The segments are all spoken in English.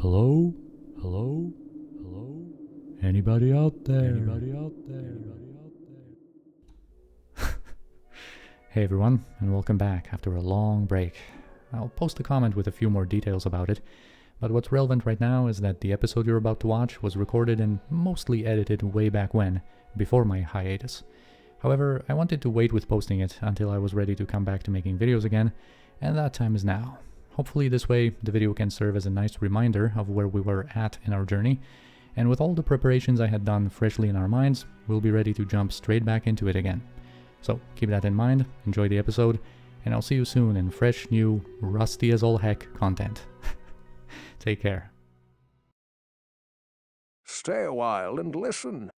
Hello? Hello? Hello? Anybody out there? Anybody out there? Anybody out there? Hey everyone, and welcome back after a long break. I'll post a comment with a few more details about it, but what's relevant right now is that the episode you're about to watch was recorded and mostly edited way back when, before my hiatus. However, I wanted to wait with posting it until I was ready to come back to making videos again, and that time is now. Hopefully this way the video can serve as a nice reminder of where we were at in our journey, and with all the preparations I had done freshly in our minds, we'll be ready to jump straight back into it again. So keep that in mind, enjoy the episode, and I'll see you soon in fresh, new, rusty as all heck content. Take care. Stay a while and listen.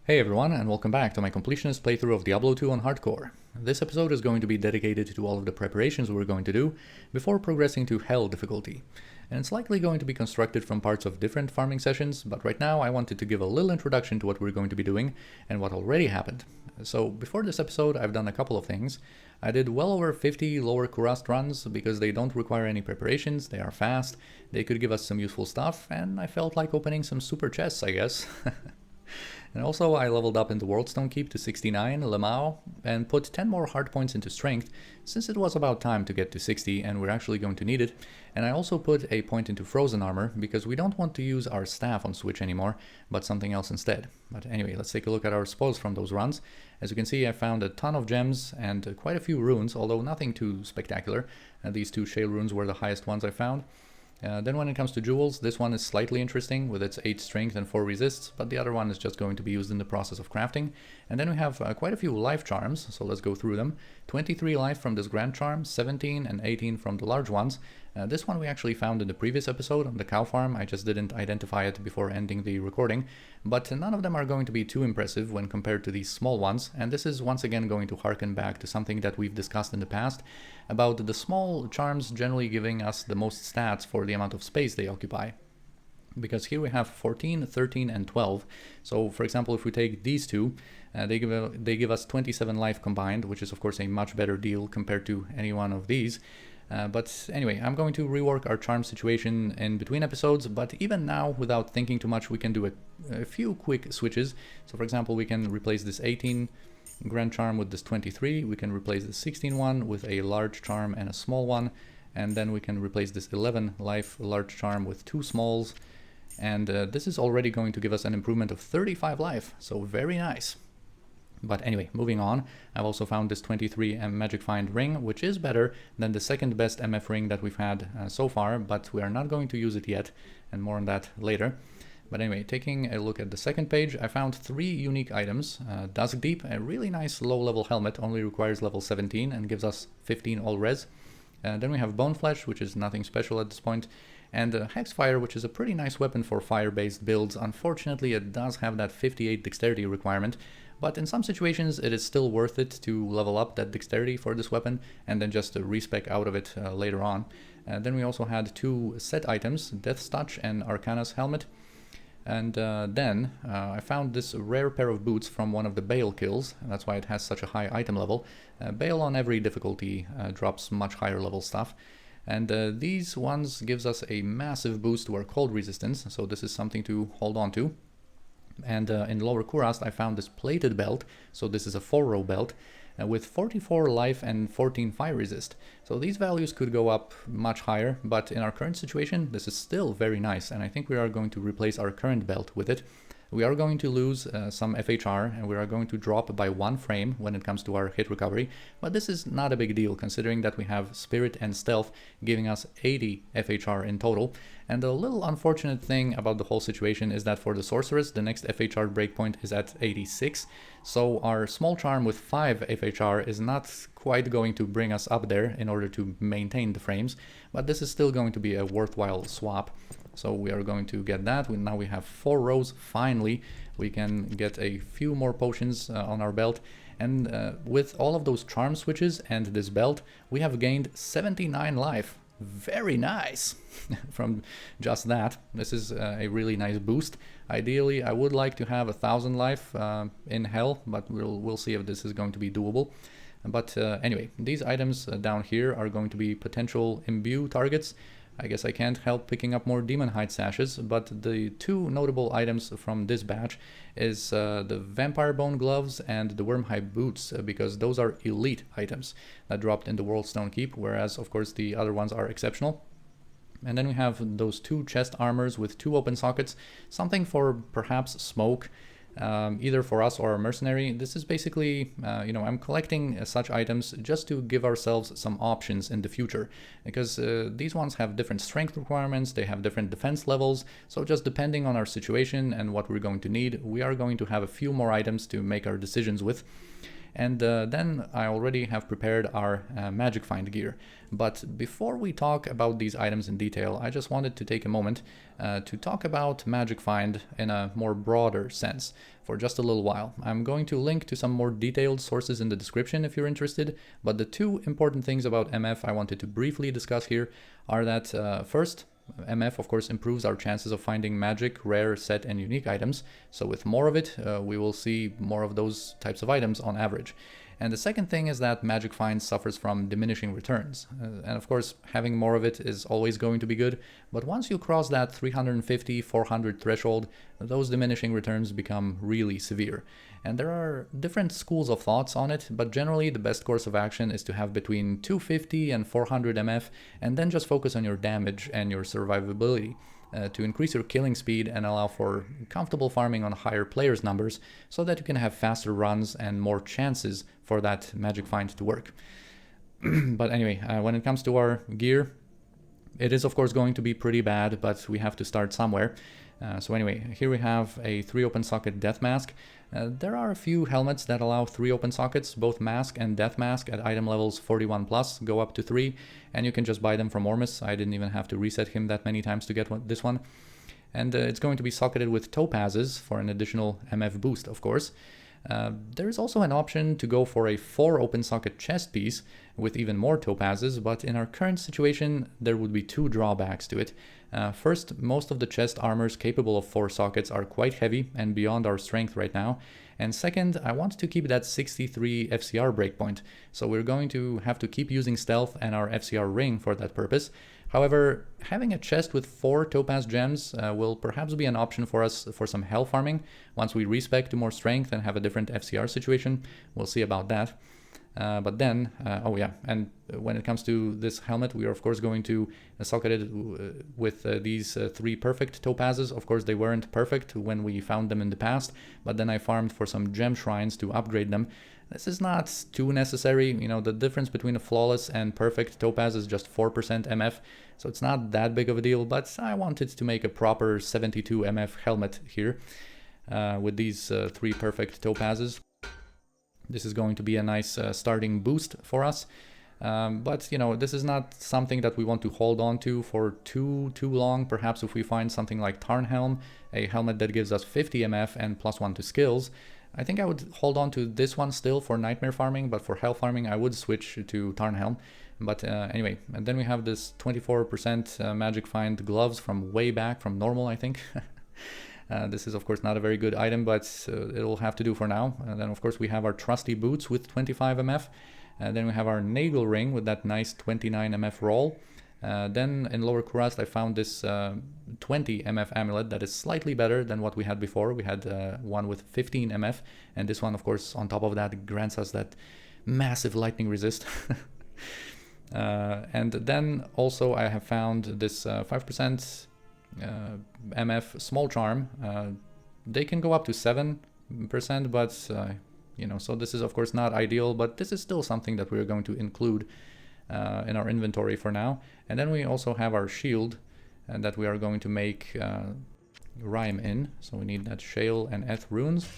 Hey everyone, and welcome back to my Completionist playthrough of Diablo 2 on Hardcore. This episode is going to be dedicated to all of the preparations we're going to do before progressing to Hell difficulty. And it's likely going to be constructed from parts of different farming sessions, but right now I wanted to give a little introduction to what we're going to be doing and what already happened. So before this episode I've done a couple of things. I did well over 50 lower Kurast runs because they don't require any preparations, they are fast, they could give us some useful stuff, and I felt like opening some super chests, I guess. And also I leveled up in the Worldstone Keep to 69 Lemao and put 10 more hard points into strength since it was about time to get to 60 and we're actually going to need it. And I also put a point into frozen armor because we don't want to use our staff on Switch anymore, but something else instead. But anyway, let's take a look at our spoils from those runs. As you can see, I found a ton of gems and quite a few runes, although nothing too spectacular. These two shale runes were the highest ones I found. Then when it comes to jewels, this one is slightly interesting with its 8 strength and 4 resists, but the other one is just going to be used in the process of crafting. And then we have quite a few life charms, so let's go through them. 23 life from this grand charm, 17 and 18 from the large ones. This one we actually found in the previous episode on the cow farm, I just didn't identify it before ending the recording. But none of them are going to be too impressive when compared to these small ones, and this is once again going to harken back to something that we've discussed in the past, about the small charms generally giving us the most stats for the amount of space they occupy. Because here we have 14, 13 and 12. So for example, if we take these two, they give us 27 life combined, which is of course a much better deal compared to any one of these. But anyway, I'm going to rework our charm situation in between episodes, but even now, without thinking too much, we can do a few quick switches. So for example, we can replace this 18 grand charm with this 23, we can replace the 16 one with a large charm and a small one, and then we can replace this 11 life large charm with 2 smalls, and this is already going to give us an improvement of 35 life, so very nice. But anyway, moving on, I've also found this 23 Magic Find ring, which is better than the second best MF ring that we've had so far, but we are not going to use it yet, and more on that later. But anyway, taking a look at the second page, I found 3 unique items. Dusk Deep, a really nice low-level helmet, only requires level 17 and gives us 15 all res. Then we have Bone Flesh, which is nothing special at this point, and Hexfire, which is a pretty nice weapon for fire-based builds. Unfortunately, it does have that 58 dexterity requirement, but in some situations it is still worth it to level up that dexterity for this weapon and then just respec out of it later on. Then we also had 2 set items, Death's Touch and Arcana's Helmet. And then I found this rare pair of boots from one of the Bale kills, and that's why it has such a high item level. Bale on every difficulty drops much higher level stuff. And these ones gives us a massive boost to our cold resistance, so this is something to hold on to. And in lower Kurast I found this plated belt, so this is a 4-row belt, with 44 life and 14 fire resist. So these values could go up much higher, but in our current situation this is still very nice, and I think we are going to replace our current belt with it. We are going to lose some FHR, and we are going to drop by 1 frame when it comes to our hit recovery, but this is not a big deal considering that we have Spirit and Stealth giving us 80 FHR in total. And the little unfortunate thing about the whole situation is that for the Sorceress, the next FHR breakpoint is at 86, so our small charm with 5 FHR is not quite going to bring us up there in order to maintain the frames, but this is still going to be a worthwhile swap. So we are going to get that. Now we have 4 rows. Finally, we can get a few more potions on our belt. And with all of those charm switches and this belt, we have gained 79 life. Very nice from just that. This is a really nice boost. Ideally, I would like to have 1,000 life in Hell, but we'll see if this is going to be doable. But anyway, these items down here are going to be potential imbue targets. I guess I can't help picking up more Demon Hide sashes, but the two notable items from this batch is the Vampire Bone Gloves and the Wormhide Boots, because those are elite items that dropped in the Worldstone Keep, whereas of course the other ones are exceptional. And then we have those two chest armors with two open sockets, something for perhaps smoke, either for us or a mercenary. This is basically, I'm collecting such items just to give ourselves some options in the future, because these ones have different strength requirements, they have different defense levels, so just depending on our situation and what we're going to need, we are going to have a few more items to make our decisions with. And then I already have prepared our Magic Find gear. But before we talk about these items in detail, I just wanted to take a moment to talk about Magic Find in a more broader sense for just a little while. I'm going to link to some more detailed sources in the description if you're interested, but the two important things about MF I wanted to briefly discuss here are that first, MF of course improves our chances of finding magic, rare, set and unique items, so with more of it we will see more of those types of items on average. And the second thing is that Magic Find suffers from diminishing returns, and of course having more of it is always going to be good, but once you cross that 350-400 threshold, those diminishing returns become really severe. And there are different schools of thoughts on it, but generally the best course of action is to have between 250 and 400 MF, and then just focus on your damage and your survivability to increase your killing speed and allow for comfortable farming on higher players' numbers, so that you can have faster runs and more chances for that Magic Find to work. But anyway, when it comes to our gear, it is of course going to be pretty bad, but we have to start somewhere. So anyway, here we have a 3 open socket death mask. There are a few helmets that allow 3 open sockets, both mask and death mask at item levels 41 plus go up to 3, and you can just buy them from Ormus. I didn't even have to reset him that many times to get this one. And it's going to be socketed with topazes for an additional MF boost, of course. There's also an option to go for a 4 open socket chest piece with even more topazes, but in our current situation there would be 2 drawbacks to it. First, most of the chest armors capable of 4 sockets are quite heavy and beyond our strength right now. And second, I want to keep that 63 FCR breakpoint, so we're going to have to keep using stealth and our FCR ring for that purpose. However, having a chest with 4 topaz gems will perhaps be an option for us for some hell farming once we respec to more strength and have a different FCR situation. We'll see about that. But then, oh yeah, and when it comes to this helmet, we are of course going to socket it with these 3 perfect topazes. Of course they weren't perfect when we found them in the past, but then I farmed for some gem shrines to upgrade them. This is not too necessary, the difference between a flawless and perfect topaz is just 4% MF, so it's not that big of a deal, but I wanted to make a proper 72 MF helmet here with these 3 perfect topazes. This is going to be a nice starting boost for us, but this is not something that we want to hold on to for too long. Perhaps if we find something like Tarnhelm, a helmet that gives us 50 MF and +1 to skills, I think I would hold on to this one still for nightmare farming, but for hell farming I would switch to Tarnhelm. But anyway, and then we have this 24% Magic Find gloves from way back, from normal I think. This is of course not a very good item, but it'll have to do for now. And then of course we have our trusty boots with 25 MF. Then we have our Nagel ring with that nice 29 MF roll. Then in Lower Kurast I found this 20 MF amulet that is slightly better than what we had before. We had one with 15 MF, and this one of course on top of that grants us that massive lightning resist. And then also I have found this 5% MF small charm. They can go up to 7%, but so this is of course not ideal, but this is still something that we're going to include in our inventory for now. And then we also have our shield that we are going to make rhyme in, so we need that shale and eth runes,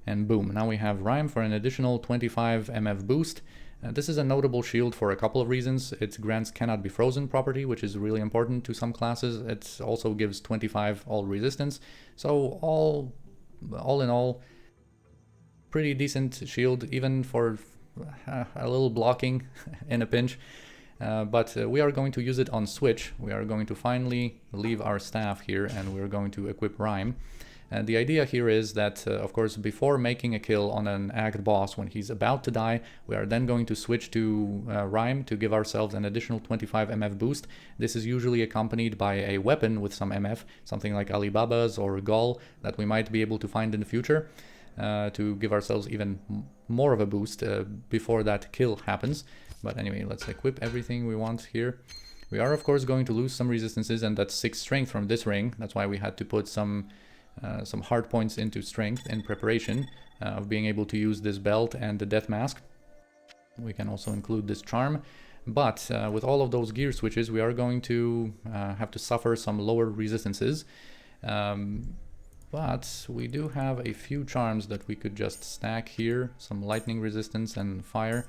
and boom, now we have rhyme for an additional 25 MF boost. This is a notable shield for a couple of reasons. It grants cannot be frozen property, which is really important to some classes. It also gives 25 all resistance. So all in all, pretty decent shield, even for a little blocking in a pinch. But we are going to use it on switch. We are going to finally leave our staff here and we're going to equip rhyme. And the idea here is that, of course, before making a kill on an act boss when he's about to die, we are then going to switch to Rhyme to give ourselves an additional 25 MF boost. This is usually accompanied by a weapon with some MF, something like Alibaba's or Gall that we might be able to find in the future to give ourselves even more of a boost before that kill happens. But anyway, let's equip everything we want here. We are, of course, going to lose some resistances, and that's 6 strength from this ring. That's why we had to put some hard points into strength in preparation of being able to use this belt and the death mask. We can also include this charm, but with all of those gear switches we are going to have to suffer some lower resistances, but we do have a few charms that we could just stack here, some lightning resistance and fire.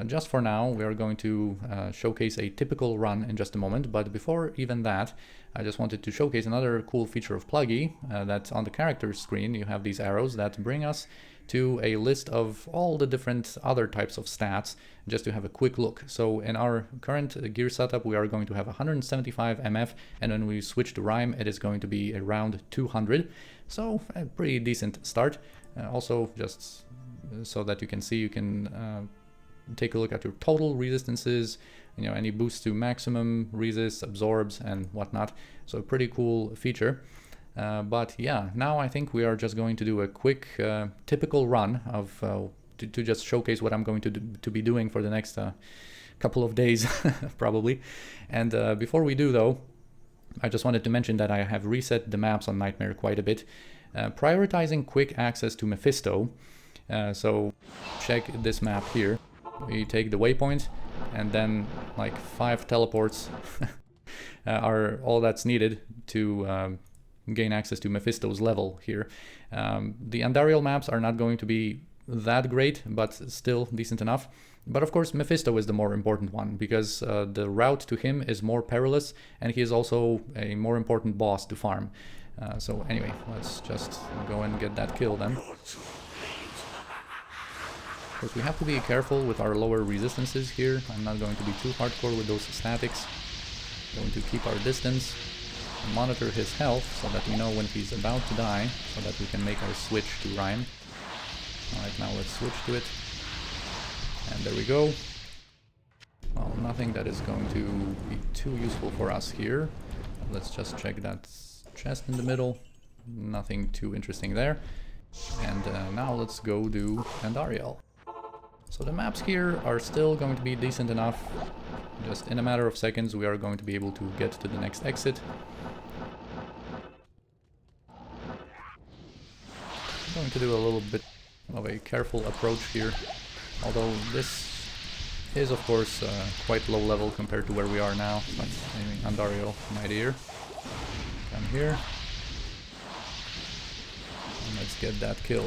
Just for now, we are going to showcase a typical run in just a moment, but before even that, I just wanted to showcase another cool feature of PlugY, that on the character screen you have these arrows that bring us to a list of all the different other types of stats, just to have a quick look. So in our current gear setup we are going to have 175 MF, and when we switch to Rhyme it is going to be around 200, so a pretty decent start. Also, just so that you can see, you can take a look at your total resistances, you know, any boosts to maximum resist, absorbs and whatnot. So a pretty cool feature. But yeah, now I think we are just going to do a quick typical run of to just showcase what I'm going to be doing for the next couple of days probably. And before we do though, I just wanted to mention that I have reset the maps on Nightmare quite a bit, prioritizing quick access to Mephisto. So check this map here. We take the waypoint, and then like 5 teleports are all that's needed to gain access to Mephisto's level here. The Andariel maps are not going to be that great, but still decent enough. But of course Mephisto is the more important one, because the route to him is more perilous, and he is also a more important boss to farm. So anyway, let's just go and get that kill then. Of course, we have to be careful with our lower resistances here. I'm not going to be too hardcore with those statics. I'm going to keep our distance and monitor his health so that we know when he's about to die, so that we can make our switch to Rhyme. Alright, now let's switch to it. And there we go. Well, nothing that is going to be too useful for us here. Let's just check that chest in the middle. Nothing too interesting there. And now let's go do Andariel. So the maps here are still going to be decent enough. Just in a matter of seconds we are going to be able to get to the next exit. I'm going to do a little bit of a careful approach here, although this is of course quite low level compared to where we are now. But anyway, Andariel, my dear, come here. And let's get that kill.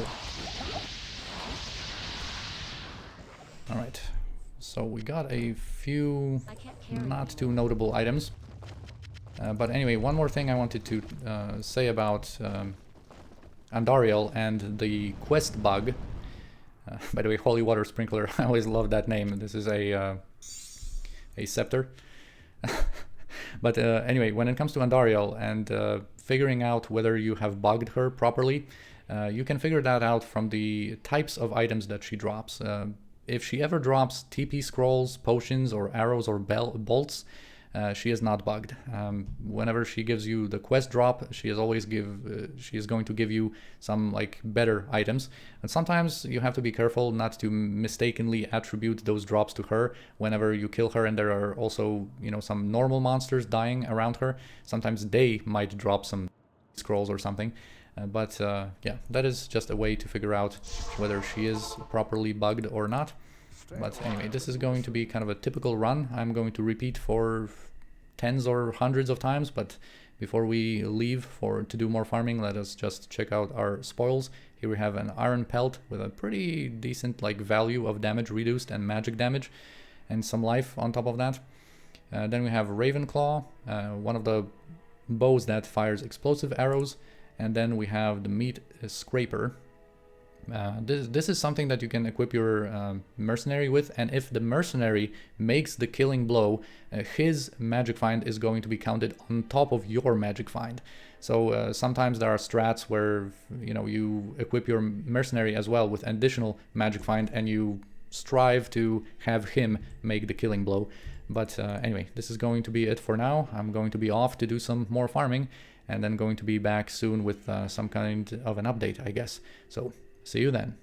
Alright, so we got a few not too notable items. But anyway, one more thing I wanted to say about Andariel and the quest bug. By the way, Holy Water Sprinkler, I always love that name. This is a scepter. But anyway, when it comes to Andariel and figuring out whether you have bugged her properly, you can figure that out from the types of items that she drops. If she ever drops TP scrolls, potions, or arrows or bolts, she is not bugged. Whenever she gives you the quest drop, she is going to give you some like better items. And sometimes you have to be careful not to mistakenly attribute those drops to her whenever you kill her, and there are also, you know, some normal monsters dying around her. Sometimes they might drop some scrolls or something. But yeah, that is just a way to figure out whether she is properly bugged or not. But anyway, this is going to be kind of a typical run. I'm going to repeat for tens or hundreds of times, but before we leave to do more farming, let us just check out our spoils. Here we have an iron pelt with a pretty decent like value of damage reduced and magic damage, and some life on top of that. Then we have Ravenclaw, one of the bows that fires explosive arrows. And then we have the meat scraper. This is something that you can equip your mercenary with, and if the mercenary makes the killing blow, his magic find is going to be counted on top of your magic find. So sometimes there are strats where, you know, you equip your mercenary as well with additional magic find, and you strive to have him make the killing blow. But anyway, this is going to be it for now. I'm going to be off to do some more farming, and then going to be back soon with some kind of an update, I guess. So see you then.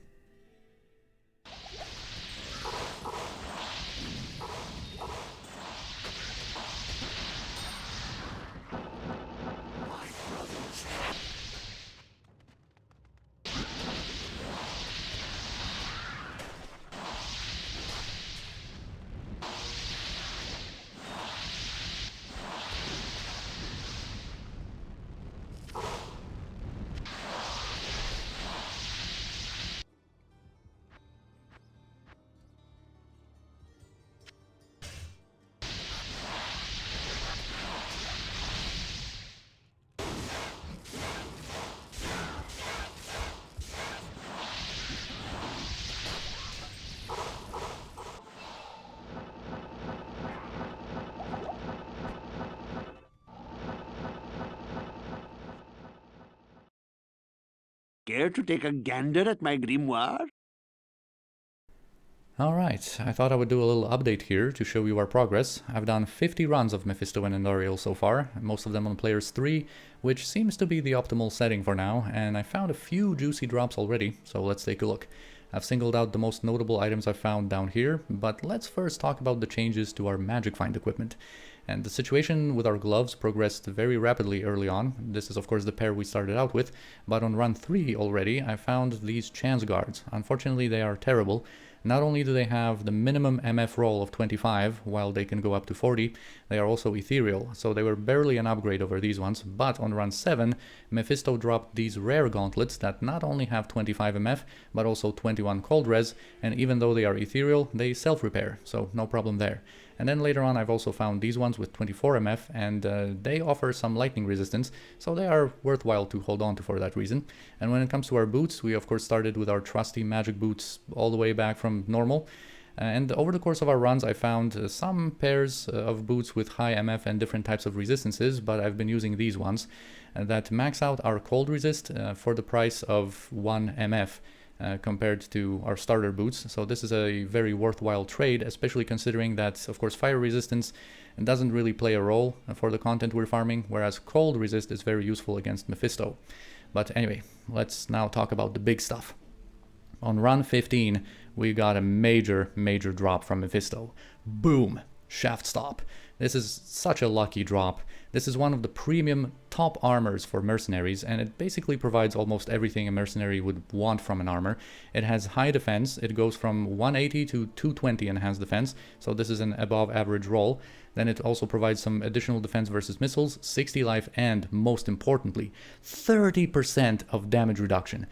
Care to take a gander at my grimoire? Alright, I thought I would do a little update here to show you our progress. I've done 50 runs of Mephisto and Andariel so far, most of them on players 3, which seems to be the optimal setting for now, and I found a few juicy drops already, so let's take a look. I've singled out the most notable items I've found down here, but let's first talk about the changes to our magic find equipment. And the situation with our gloves progressed very rapidly early on. This is of course the pair we started out with, but on run 3 already I found these chance guards. Unfortunately they are terrible. Not only do they have the minimum MF roll of 25, while they can go up to 40, they are also ethereal, so they were barely an upgrade over these ones, but on run 7, Mephisto dropped these rare gauntlets that not only have 25 MF, but also 21 cold res, and even though they are ethereal, they self-repair, so no problem there. And then later on I've also found these ones with 24 MF, and they offer some lightning resistance, so they are worthwhile to hold on to for that reason. And when it comes to our boots, we of course started with our trusty magic boots all the way back from normal. And over the course of our runs I found some pairs of boots with high MF and different types of resistances, but I've been using these ones that max out our cold resist for the price of 1 MF. Compared to our starter boots, so this is a very worthwhile trade, especially considering that of course fire resistance doesn't really play a role for the content we're farming, whereas cold resist is very useful against Mephisto. But anyway, let's now talk about the big stuff. On run 15 we got a major drop from Mephisto. Boom! Shaft stop. This is such a lucky drop. This is one of the premium top armors for mercenaries, and it basically provides almost everything a mercenary would want from an armor. It has high defense, it goes from 180 to 220 enhanced defense, so this is an above average roll. Then it also provides some additional defense versus missiles, 60 life, and most importantly, 30% of damage reduction.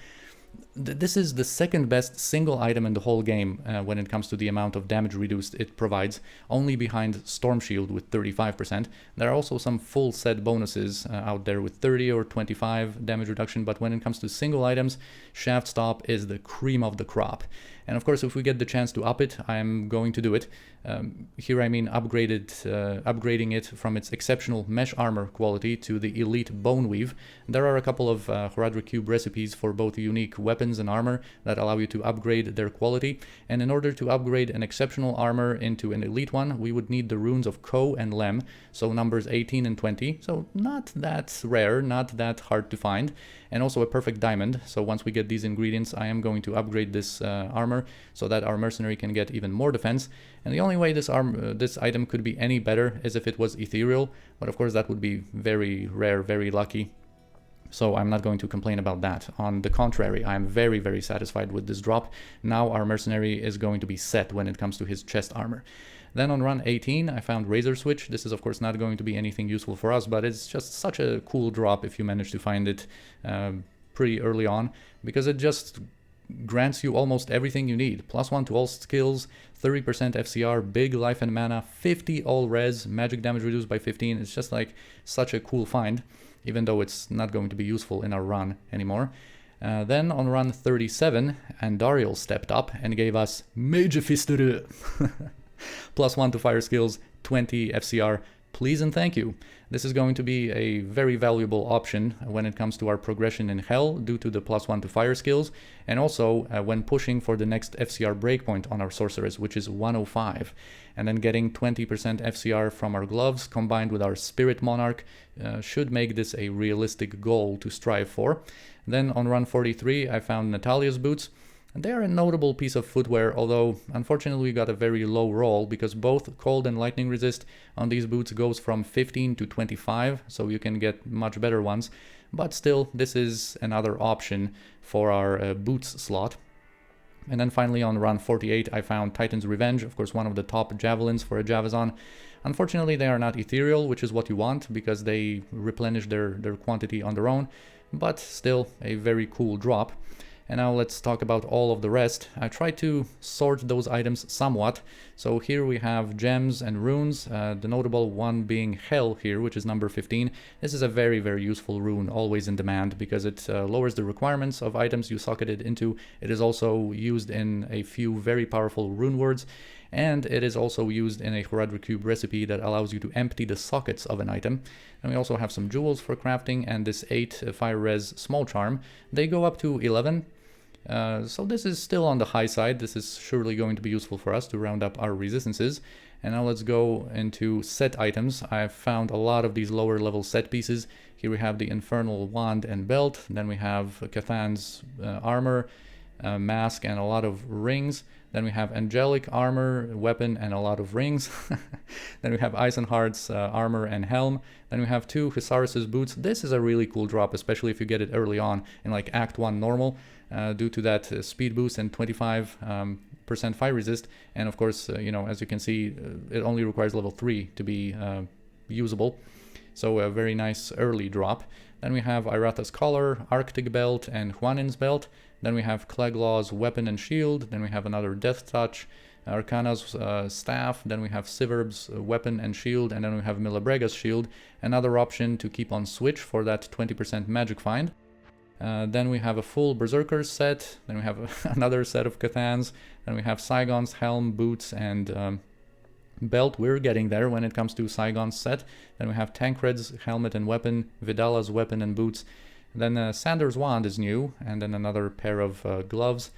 This is the second best single item in the whole game when it comes to the amount of damage reduced it provides, only behind Storm Shield with 35%. There are also some full set bonuses out there with 30 or 25 damage reduction, but when it comes to single items, Shaft Stop is the cream of the crop. And of course, if we get the chance to up it, I'm going to do it. Here I mean upgrading it from its exceptional mesh armor quality to the elite bone weave. There are a couple of Horadric Cube recipes for both unique weapons and armor that allow you to upgrade their quality, and in order to upgrade an exceptional armor into an elite one, we would need the runes of Ko and Lem, so numbers 18 and 20, so not that rare, not that hard to find, and also a perfect diamond. So once we get these ingredients, I am going to upgrade this armor so that our mercenary can get even more defense. And the only way this item could be any better is if it was ethereal, but of course that would be very rare, very lucky. So I'm not going to complain about that. On the contrary, I'm very satisfied with this drop. Now our mercenary is going to be set when it comes to his chest armor. Then on run 18, I found Razor Switch. This is of course not going to be anything useful for us, but it's just such a cool drop if you manage to find it pretty early on, because it just grants you almost everything you need. +1 to all skills, 30% FCR, big life and mana, 50 all res, magic damage reduced by 15. It's just like such a cool find, even though it's not going to be useful in our run anymore. Then on run 37, Andariel stepped up and gave us Mage Fistere. +1 to fire skills, 20 FCR, please and thank you. This is going to be a very valuable option when it comes to our progression in Hell due to the +1 to fire skills, and also when pushing for the next FCR breakpoint on our Sorceress, which is 105. And then getting 20% FCR from our gloves combined with our Spirit Monarch should make this a realistic goal to strive for. Then on run 43 I found Natalia's boots. They are a notable piece of footwear, although unfortunately we got a very low roll because both cold and lightning resist on these boots goes from 15 to 25, so you can get much better ones. But still, this is another option for our boots slot. And then finally on run 48 I found Titan's Revenge, of course one of the top javelins for a Javazon. Unfortunately they are not ethereal, which is what you want because they replenish their quantity on their own, but still a very cool drop. And now let's talk about all of the rest. I tried to sort those items somewhat. So here we have gems and runes, the notable one being Hell here, which is number 15. This is a very, very useful rune, always in demand, because it lowers the requirements of items you socket it into. It is also used in a few very powerful rune words, and it is also used in a Horadric Cube recipe that allows you to empty the sockets of an item. And we also have some jewels for crafting and this 8 fire res small charm. They go up to 11. So this is still on the high side. This is surely going to be useful for us to round up our resistances. And now let's go into set items. I've found a lot of these lower level set pieces. Here we have the Infernal Wand and Belt. Then we have Cathan's armor, mask, and a lot of rings. Then we have Angelic armor, weapon, and a lot of rings. Then we have Eisenhardt's armor and helm. Then we have 2 Sorceress's boots. This is a really cool drop, especially if you get it early on in like Act 1 normal, due to that speed boost and 25% fire resist. And of course, you know, as you can see, it only requires level 3 to be usable. So a very nice early drop. Then we have Iratha's collar, Arctic belt, and Huanin's belt. Then we have Cleglaw's weapon and shield. Then we have another Death Touch, Arcana's staff. Then we have Siverb's weapon and shield. And then we have Milabrega's shield. Another option to keep on switch for that 20% magic find. Then we have a full Berserker's set. Then we have another set of Cathans. Then we have Saigon's helm, boots, and belt. We're getting there when it comes to Saigon's set. Then we have Tancred's helmet and weapon, Vidala's weapon and boots. Then Sanders' wand is new, and then another pair of gloves.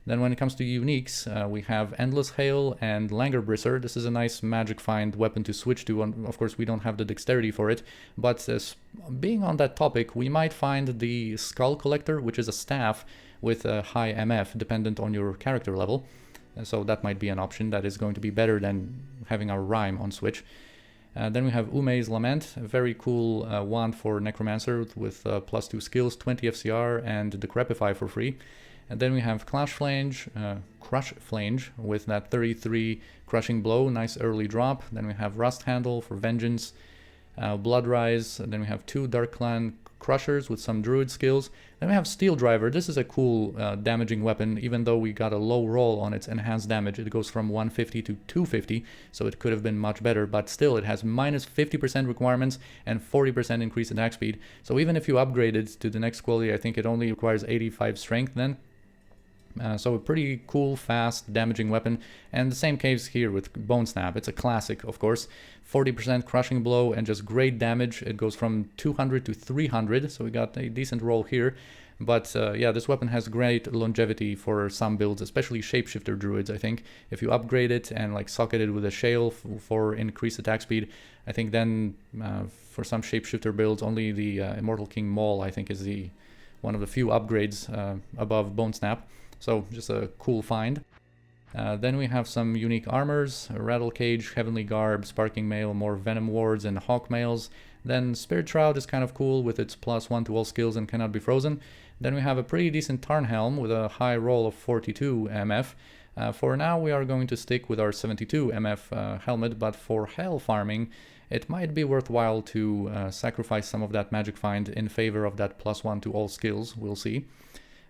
Then when it comes to uniques, we have Endless Hail and Langerbrisser. This is a nice magic find weapon to switch to, and of course we don't have the dexterity for it, but being on that topic, we might find the Skull Collector, which is a staff with a high MF, dependent on your character level. So that might be an option that is going to be better than having our Rhyme on switch. Then we have Umei's Lament, a very cool wand for Necromancer with +2 skills, 20 FCR, and Decrepify for free. And then we have Crush Flange with that 33 Crushing Blow, nice early drop. Then we have Rust Handle for Vengeance, Blood Rise. And then we have 2 Dark Clan Crushers with some Druid skills. Then we have Steel Driver. This is a cool damaging weapon, even though we got a low roll on its enhanced damage. It goes from 150 to 250, so it could have been much better, but still it has minus 50% requirements and 40% increase in attack speed. So even if you upgrade it to the next quality, I think it only requires 85 strength then. So a pretty cool, fast, damaging weapon. And the same case here with Bone Snap. It's a classic, of course. 40% crushing blow and just great damage. It goes from 200 to 300, so we got a decent roll here. But yeah, this weapon has great longevity for some builds, especially Shapeshifter Druids, I think. If you upgrade it and like socket it with a Shale for increased attack speed, I think then for some Shapeshifter builds, only the Immortal King Maul, I think, is one of the few upgrades above Bone Snap. So just a cool find. Then we have some unique armors, Rattle Cage, Heavenly Garb, Sparking Mail, more Venom Wards and Hawk Mails. Then Spirit Shroud is kind of cool with its +1 to all skills and cannot be frozen. Then we have a pretty decent Tarn Helm with a high roll of 42 MF. For now we are going to stick with our 72 MF helmet, but for Hell farming it might be worthwhile to sacrifice some of that magic find in favor of that +1 to all skills, we'll see.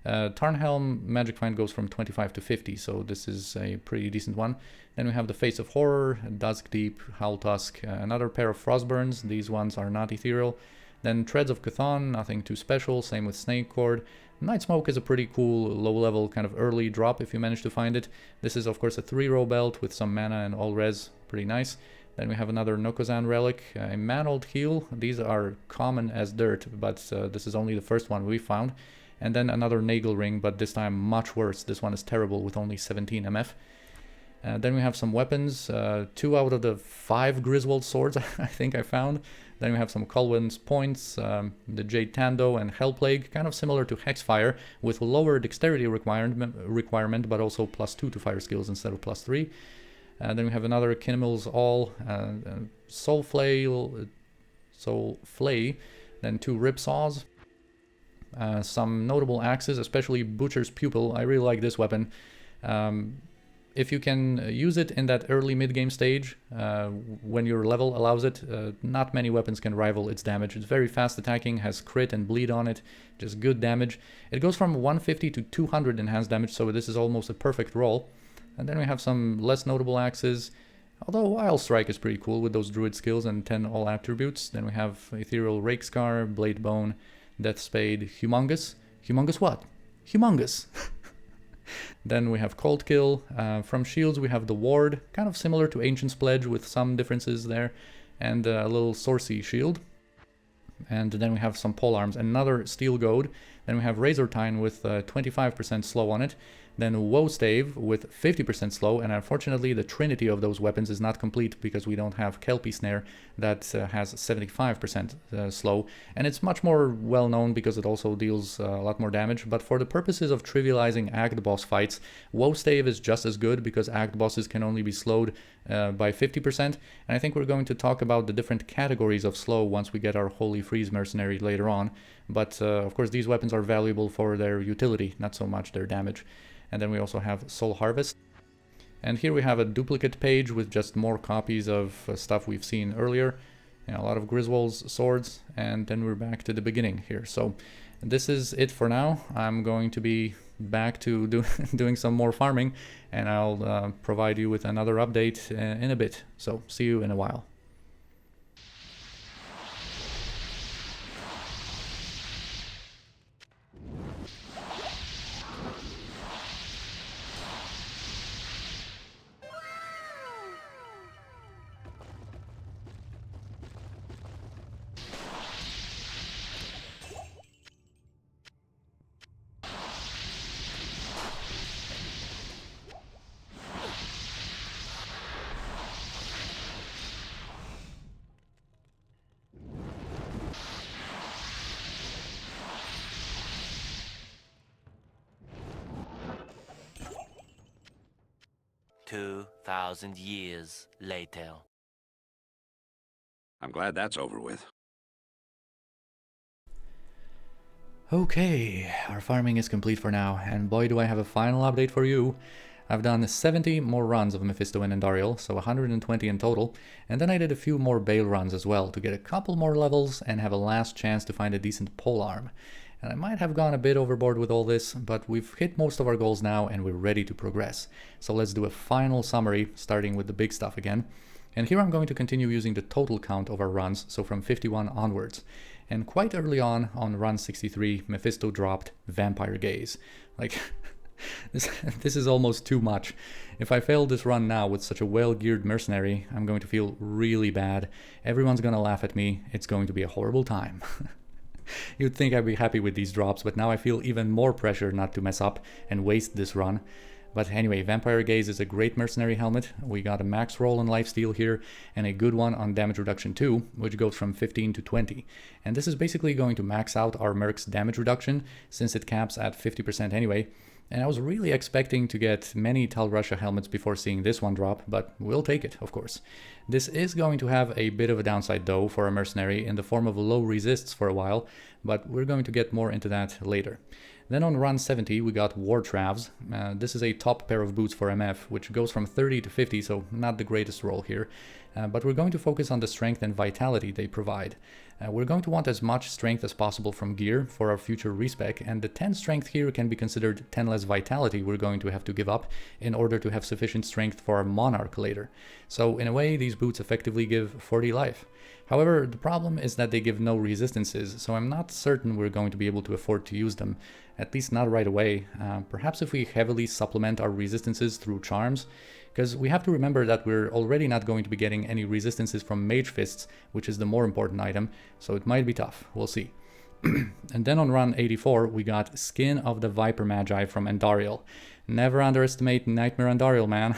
Tarnhelm magic find goes from 25 to 50, so this is a pretty decent one. Then we have the Face of Horror, Dusk Deep, Howl Tusk, another pair of Frostburns. These ones are not ethereal. Then Treads of Cthon, nothing too special, same with Snake Cord. Night Smoke is a pretty cool low level kind of early drop if you manage to find it. This is of course a 3-row belt with some mana and all res, pretty nice. Then we have another Nokozan relic, a Mantled Heel. These are common as dirt, but this is only the first one we found. And then another Nagel ring, but this time much worse. This one is terrible with only 17 MF. Then we have some weapons, 2 out of the 5 Griswold swords I think I found. Then we have some Colwyn's points, the Jade Tando and Hellplague, kind of similar to Hexfire, with lower dexterity requirement, but also +2 to fire skills instead of +3. Then we have another Kinemil's All, Soul Flay, then 2 Ripsaws, some notable axes, especially Butcher's Pupil. I really like this weapon. If you can use it in that early mid-game stage, when your level allows it, not many weapons can rival its damage. It's very fast attacking, has crit and bleed on it, just good damage. It goes from 150 to 200 enhanced damage, so this is almost a perfect roll. And then we have some less notable axes, although Wild Strike is pretty cool with those druid skills and 10 all attributes. Then we have Ethereal Rake Scar, Blade Bone, Death Spade, Humongous. Humongous what? Humongous! Then we have Cold Kill. From shields we have the Ward, kind of similar to Ancient's Pledge with some differences there, and a little Sorcy shield. And then we have some polearms, another Steel Goad. Then we have Razor Tine with 25% slow on it. Then Woe Stave with 50% slow, and unfortunately the trinity of those weapons is not complete because we don't have Kelpie Snare that has 75% slow, and it's much more well known because it also deals a lot more damage, but for the purposes of trivializing Act Boss fights, Woe Stave is just as good because Act Bosses can only be slowed by 50%, and I think we're going to talk about the different categories of slow once we get our Holy Freeze Mercenary later on, but of course these weapons are valuable for their utility, not so much their damage. And then we also have Soul Harvest. And here we have a duplicate page with just more copies of stuff we've seen earlier. You know, a lot of Griswold's swords. And then we're back to the beginning here. So this is it for now. I'm going to be back to doing some more farming. And I'll provide you with another update in a bit. So see you in a while. 2,000 years later. I'm glad that's over with. Okay, our farming is complete for now, and boy do I have a final update for you. I've done 70 more runs of Mephisto and Andariel, so 120 in total, and then I did a few more Bale runs as well to get a couple more levels and have a last chance to find a decent polearm. And I might have gone a bit overboard with all this, but we've hit most of our goals now and we're ready to progress. So let's do a final summary, starting with the big stuff again. And here I'm going to continue using the total count of our runs, so from 51 onwards. And quite early on run 63, Mephisto dropped Vampire Gaze. Like, this is almost too much. If I fail this run now with such a well-geared mercenary, I'm going to feel really bad. Everyone's gonna laugh at me. It's going to be a horrible time. You'd think I'd be happy with these drops, but now I feel even more pressure not to mess up and waste this run. But anyway, Vampire Gaze is a great mercenary helmet. We got a max roll on lifesteal here, and a good one on damage reduction too, which goes from 15 to 20. And this is basically going to max out our Merc's damage reduction, since it caps at 50% anyway. And I was really expecting to get many Tal Russia helmets before seeing this one drop, but we'll take it, of course. This is going to have a bit of a downside though for a mercenary in the form of low resists for a while, but we're going to get more into that later. Then on run 70 we got War Travs. This is a top pair of boots for MF, which goes from 30 to 50, so not the greatest roll here. But we're going to focus on the strength and vitality they provide. We're going to want as much strength as possible from gear for our future respec, and the 10 strength here can be considered 10 less vitality we're going to have to give up in order to have sufficient strength for our Monarch later. So in a way, these boots effectively give 40 life. However, the problem is that they give no resistances, so I'm not certain we're going to be able to afford to use them, at least not right away. Perhaps if we heavily supplement our resistances through charms, because we have to remember that we're already not going to be getting any resistances from Mage Fists, which is the more important item, so it might be tough. We'll see. And then on run 84, we got Skin of the Viper Magi from Andariel. Never underestimate Nightmare Andariel, man.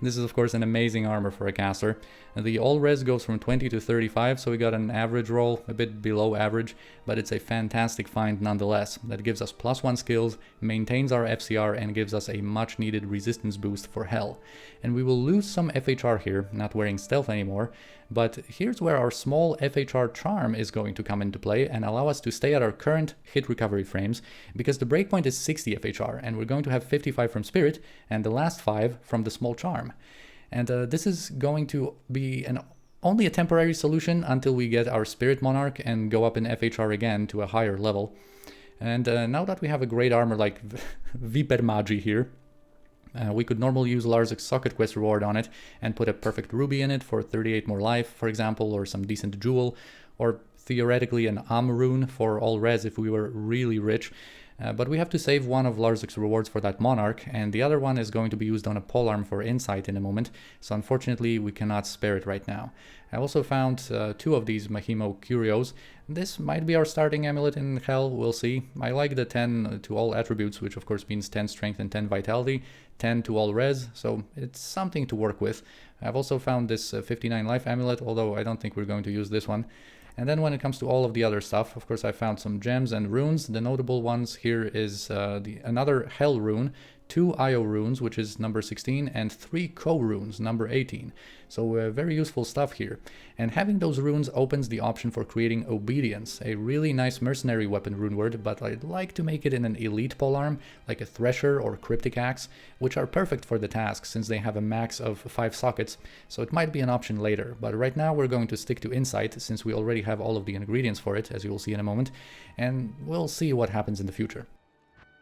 This is of course an amazing armor for a caster. The all res goes from 20 to 35, so we got an average roll, a bit below average, but it's a fantastic find nonetheless. That gives us +1 skills, maintains our FCR, and gives us a much needed resistance boost for hell. And we will lose some FHR here, not wearing stealth anymore, but here's where our small FHR charm is going to come into play and allow us to stay at our current hit recovery frames, because the breakpoint is 60 FHR and we're going to have 55 from Spirit and the last 5 from the small charm. And this is going to be only a temporary solution until we get our Spirit Monarch and go up in FHR again to a higher level. And now that we have a great armor like Viper Magi here, we could normally use Larzuk's Socket Quest reward on it and put a perfect ruby in it for 38 more life, for example, or some decent jewel, or theoretically an rune for all res if we were really rich. But we have to save one of Larzuk's rewards for that Monarch, and the other one is going to be used on a polearm for insight in a moment, so unfortunately we cannot spare it right now. I also found 2 of these Mahimo Curios. This might be our starting amulet in Hell, we'll see. I like the 10 to all attributes, which of course means 10 strength and 10 vitality, 10 to all res, so it's something to work with. I've also found this 59 life amulet, although I don't think we're going to use this one. And then when it comes to all of the other stuff, of course I found some gems and runes. The notable ones here is another Hell rune, 2 Io runes, which is number 16, and 3 Ko runes, number 18. So very useful stuff here. And having those runes opens the option for creating Obedience, a really nice mercenary weapon rune word, but I'd like to make it in an elite polearm, like a Thresher or Cryptic Axe, which are perfect for the task since they have a max of 5 sockets, so it might be an option later. But right now we're going to stick to Insight since we already have all of the ingredients for it, as you will see in a moment, and we'll see what happens in the future.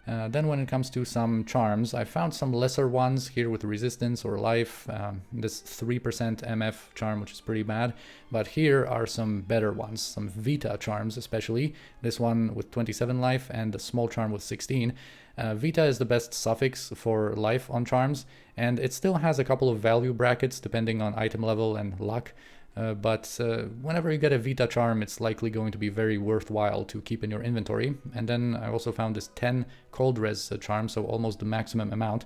Then when it comes to some charms, I found some lesser ones here with resistance or life, this 3% MF charm, which is pretty bad, but here are some better ones, some Vita charms especially, this one with 27 life and the small charm with 16. Vita is the best suffix for life on charms, and it still has a couple of value brackets depending on item level and luck. But whenever you get a Vita charm, it's likely going to be very worthwhile to keep in your inventory. And then I also found this 10 cold res charm, so almost the maximum amount.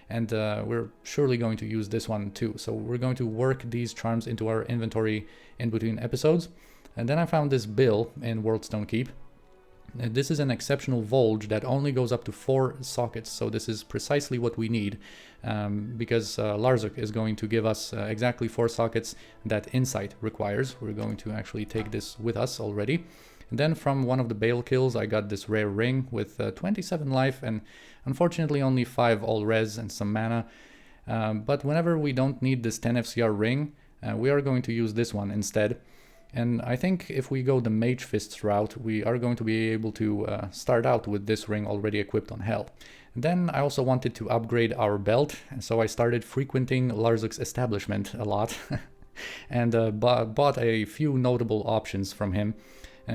And we're surely going to use this one too. So we're going to work these charms into our inventory in between episodes. And then I found this bill in Worldstone Keep. This is an exceptional Volge that only goes up to 4 sockets, so this is precisely what we need, because Larzuk is going to give us exactly 4 sockets that Insight requires. We're going to actually take this with us already. And then from one of the Bale kills I got this rare ring with 27 life and unfortunately only 5 all res and some mana. But whenever we don't need this 10 FCR ring, we are going to use this one instead. And I think if we go the Mage Fists route, we are going to be able to start out with this ring already equipped on Hell. Then I also wanted to upgrade our belt, and so I started frequenting Larzuk's establishment a lot and bought a few notable options from him.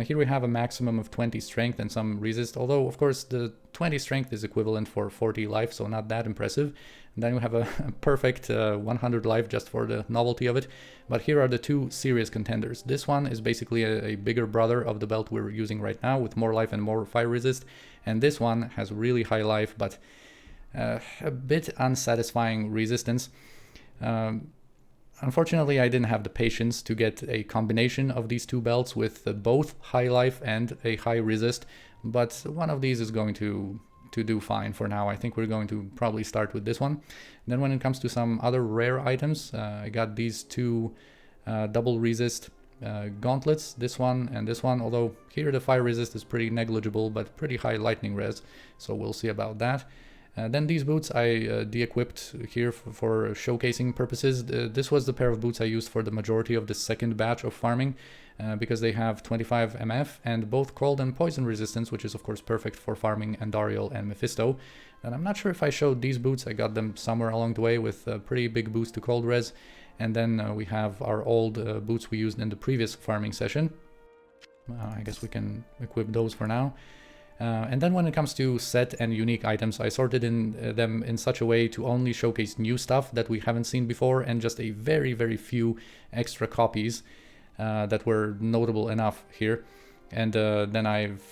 Here we have a maximum of 20 strength and some resist, although of course the 20 strength is equivalent for 40 life, so not that impressive. And then we have a perfect 100 life just for the novelty of it. But here are the 2 serious contenders. This one is basically a bigger brother of the belt we're using right now with more life and more fire resist. And this one has really high life, but a bit unsatisfying resistance. Unfortunately, I didn't have the patience to get a combination of these 2 belts with both high life and a high resist, but one of these is going to do fine for now. I think we're going to probably start with this one. Then when it comes to some other rare items, I got these 2 double resist gauntlets, this one and this one, although here the fire resist is pretty negligible, but pretty high lightning res, so we'll see about that. Then these boots I de-equipped here for showcasing purposes. This was the pair of boots I used for the majority of the second batch of farming because they have 25 MF and both cold and poison resistance, which is of course perfect for farming Andariel and Mephisto. And I'm not sure if I showed these boots. I got them somewhere along the way with a pretty big boost to cold res. And then we have our old boots we used in the previous farming session. I guess we can equip those for now. And then when it comes to set and unique items, I sorted them in such a way to only showcase new stuff that we haven't seen before, and just a very, very few extra copies that were notable enough here. And then I've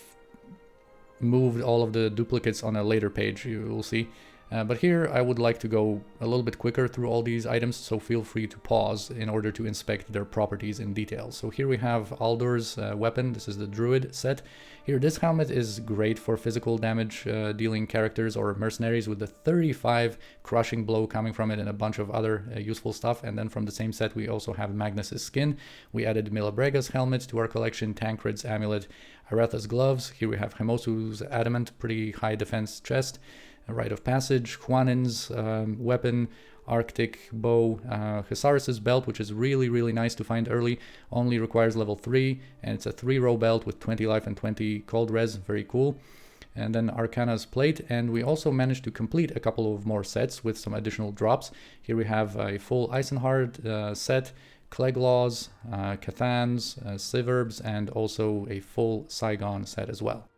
moved all of the duplicates on a later page, you will see. But here I would like to go a little bit quicker through all these items, so feel free to pause in order to inspect their properties in detail. So here we have Aldor's weapon. This is the Druid set. Here, this helmet is great for physical damage dealing characters or mercenaries, with the 35 crushing blow coming from it and a bunch of other useful stuff. And then from the same set we also have Magnus's skin. We added Milabrega's helmet to our collection, Tancred's amulet, Aretha's gloves. Here we have Hemosu's adamant, pretty high defense chest, a rite of passage, Juanin's weapon, Arctic bow, Sorceress's belt, which is really, really nice to find early, only requires level 3, and it's a 3-row belt with 20 life and 20 cold res, very cool. And then Arcana's plate, and we also managed to complete a couple of more sets with some additional drops. Here we have a full Eisenhard set, Cleglaws, Cathans, Siverbs, and also a full Saigon set as well.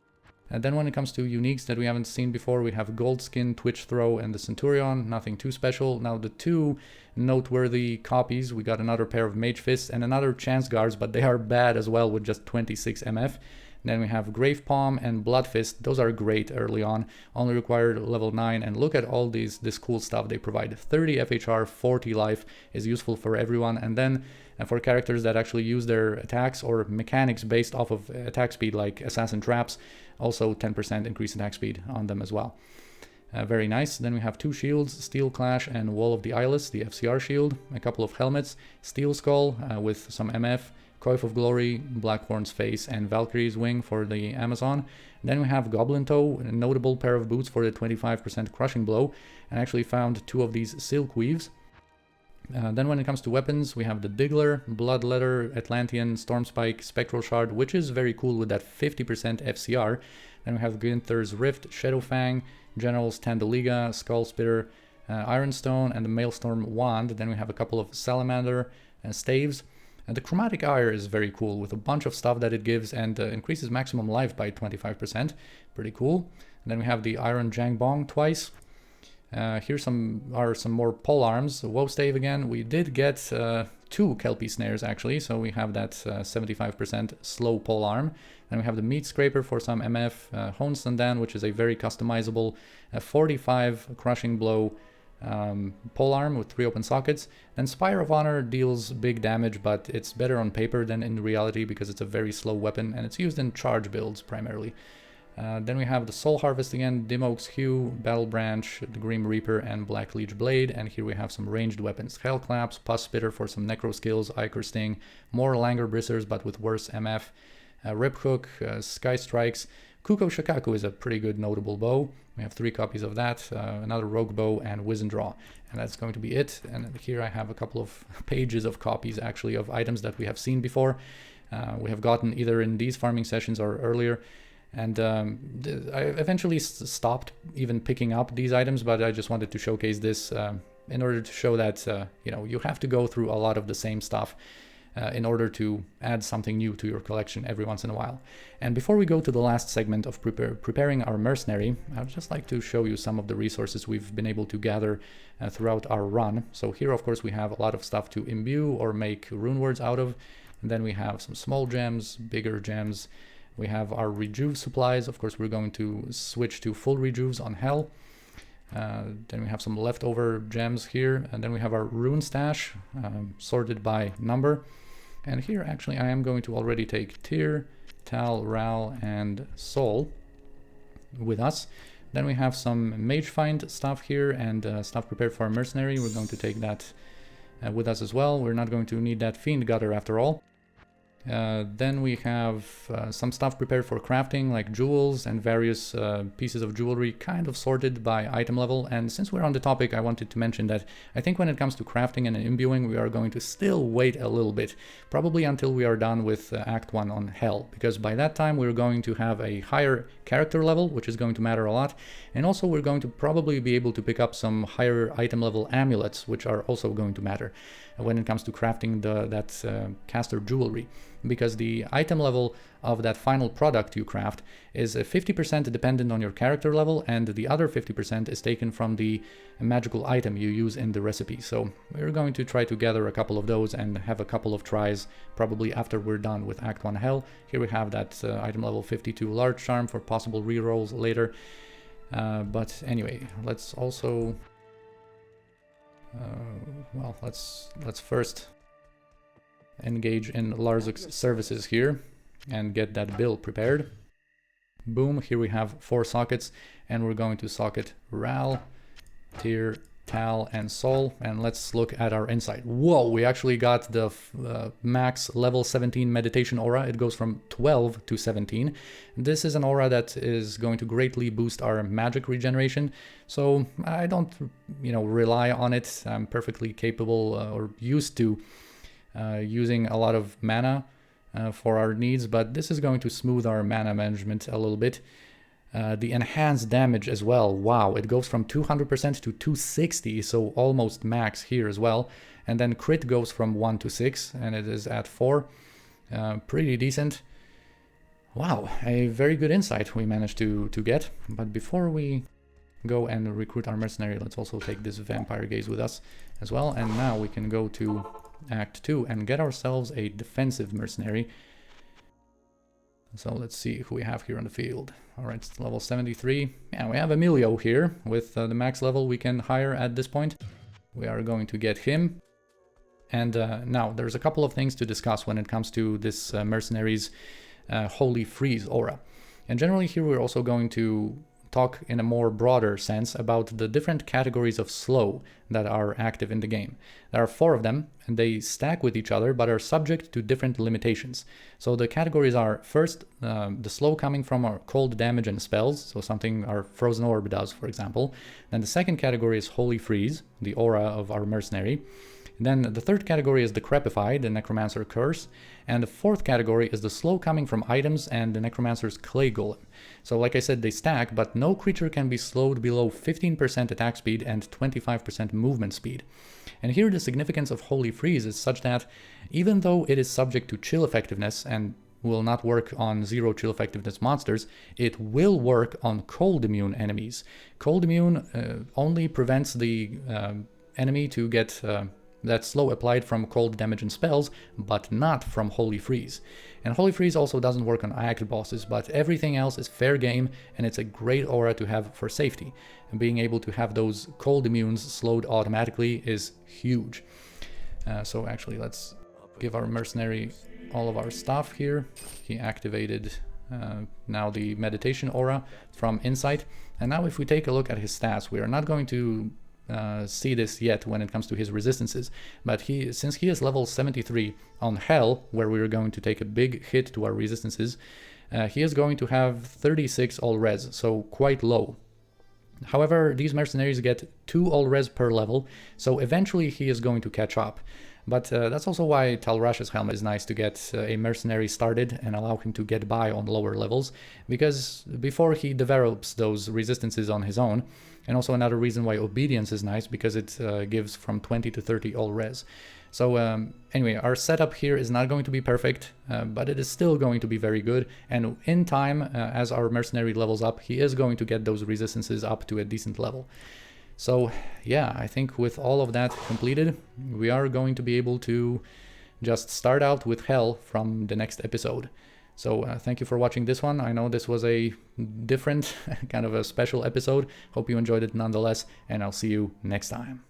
And then when it comes to uniques that we haven't seen before, we have Goldskin, Twitch Throw, and the Centurion. Nothing too special. Now the two noteworthy copies, we got another pair of Mage Fists and another Chance Guards, but they are bad as well with just 26 MF. Then we have Grave Palm and Blood Fist. Those are great early on, only required level 9. And look at all this cool stuff they provide. 30 FHR, 40 life is useful for everyone. And then for characters that actually use their attacks or mechanics based off of attack speed, like Assassin Traps, also 10% increased attack speed on them as well. Very nice. Then we have 2 shields, Steel Clash and Wall of the Eyeless, the FCR shield, a couple of helmets, Steel Skull with some MF, Coif of Glory, Blackhorn's Face, and Valkyrie's Wing for the Amazon. Then we have Goblin Toe, a notable pair of boots for the 25% crushing blow, and actually found 2 of these Silk Weaves. Then when it comes to weapons, we have the Diggler, Bloodletter, Atlantean, Stormspike, Spectral Shard, which is very cool with that 50% FCR. Then we have Gunther's Rift, Shadowfang, General's Tandaliga, Skull Spitter, Ironstone, and the Maelstrom Wand. Then we have a couple of Salamander staves. And the Chromatic Ire is very cool with a bunch of stuff that it gives, and increases maximum life by 25%. Pretty cool. And then we have the Iron Jangbong twice. Here are some more pole arms. Woe Stave again. We did get 2 Kelpie snares actually, so we have that 75% slow pole arm. Then we have the Meat Scraper for some MF, Hone Sandan, which is a very customizable 45 crushing blow pole arm with 3 open sockets. Then Spire of Honor deals big damage, but it's better on paper than in reality because it's a very slow weapon and it's used in charge builds primarily. Then we have the Soul Harvest again, Dim Oak's Hue, Battle Branch, the Grim Reaper, and Black Leech Blade. And here we have some ranged weapons, Hellclaps, Pus Spitter for some Necro skills, Ichor Sting, more Langur Bristers but with worse MF, Rip Hook, Sky Strikes. Kuko Shikaku is a pretty good notable bow. We have 3 copies of that, another Rogue Bow, and Wizendraw. And that's going to be it. And here I have a couple of pages of copies actually of items that we have seen before. We have gotten either in these farming sessions or earlier. And I eventually stopped even picking up these items, but I just wanted to showcase this in order to show that you have to go through a lot of the same stuff in order to add something new to your collection every once in a while. And before we go to the last segment of preparing our mercenary, I would just like to show you some of the resources we've been able to gather throughout our run. So here, of course, we have a lot of stuff to imbue or make runewords out of. And then we have some small gems, bigger gems. We have our rejuve supplies. Of course, we're going to switch to full rejuves on Hell. Then we have some leftover gems here. And then we have our rune stash sorted by number. And here, actually, I am going to already take Tyr, Tal, Ral, and Sol with us. Then we have some mage find stuff here and stuff prepared for our mercenary. We're going to take that with us as well. We're not going to need that fiend gutter after all. Then we have some stuff prepared for crafting, like jewels and various pieces of jewelry, kind of sorted by item level. And since we're on the topic, I wanted to mention that I think when it comes to crafting and imbuing, we are going to still wait a little bit, probably until we are done with Act 1 on Hell, because by that time we're going to have a higher character level, which is going to matter a lot. And also we're going to probably be able to pick up some higher item level amulets, which are also going to matter when it comes to crafting that caster jewelry. because the item level of that final product you craft is 50% dependent on your character level, and the other 50% is taken from the magical item you use in the recipe. So we're going to try to gather a couple of those and have a couple of tries probably after we're done with Act 1 Hell. Here we have that item level 52 large charm for possible rerolls later. But anyway, let's also well, let's first engage in Larzuk's services here and get that bill prepared. Boom, here we have 4 sockets, and we're going to socket Ral, Tyr, Tal, and Sol, and let's look at our insight. Whoa, we actually got the max level 17 meditation aura. It goes from 12 to 17. This is an aura that is going to greatly boost our magic regeneration, so I don't, rely on it. I'm perfectly capable or used to using a lot of mana for our needs, but this is going to smooth our mana management a little bit. The enhanced damage as well, wow, it goes from 200% to 260, so almost max here as well. And then crit goes from 1 to 6, and it is at 4. Pretty decent. Wow, a very good insight we managed to get. But before we go and recruit our mercenary, let's also take this vampire gaze with us as well. And now we can go to Act 2 and get ourselves a defensive mercenary. So let's see who we have here on the field. Alright, it's level 73. Yeah, we have Emilio here with the max level we can hire at this point. We are going to get him. And now there's a couple of things to discuss when it comes to this mercenary's Holy Freeze aura. And generally here we're also going to talk in a more broader sense about the different categories of slow that are active in the game. There are 4 of them, and they stack with each other but are subject to different limitations. So the categories are first the slow coming from our cold damage and spells, so something our Frozen Orb does, for example. Then the second category is Holy Freeze, the aura of our mercenary. Then the third category is Decrepify, the Necromancer Curse, and the fourth category is the slow coming from items and the Necromancer's Clay Golem. So like I said, they stack, but no creature can be slowed below 15% attack speed and 25% movement speed. And here the significance of Holy Freeze is such that even though it is subject to chill effectiveness and will not work on 0 chill effectiveness monsters, it will work on cold immune enemies. Cold immune only prevents the enemy to get that slow applied from cold damage and spells, but not from Holy Freeze. And Holy Freeze also doesn't work on Act bosses, but everything else is fair game, and it's a great aura to have for safety. And being able to have those cold immunes slowed automatically is huge. So actually let's give our mercenary all of our stuff here. He activated now the meditation aura from Insight. And now if we take a look at his stats, we are not going to see this yet when it comes to his resistances, but since he is level 73 on Hell, where we are going to take a big hit to our resistances, he is going to have 36 all res, so quite low. However, these mercenaries get 2 all res per level, so eventually he is going to catch up. But that's also why Talrash's helmet is nice to get a mercenary started and allow him to get by on lower levels, because before he develops those resistances on his own. And also another reason why Obedience is nice, because it gives from 20 to 30 all res. So anyway, our setup here is not going to be perfect, but it is still going to be very good. And in time, as our mercenary levels up, he is going to get those resistances up to a decent level. So yeah, I think with all of that completed, we are going to be able to just start out with Hell from the next episode. So thank you for watching this one. I know this was a different kind of a special episode. Hope you enjoyed it nonetheless, and I'll see you next time.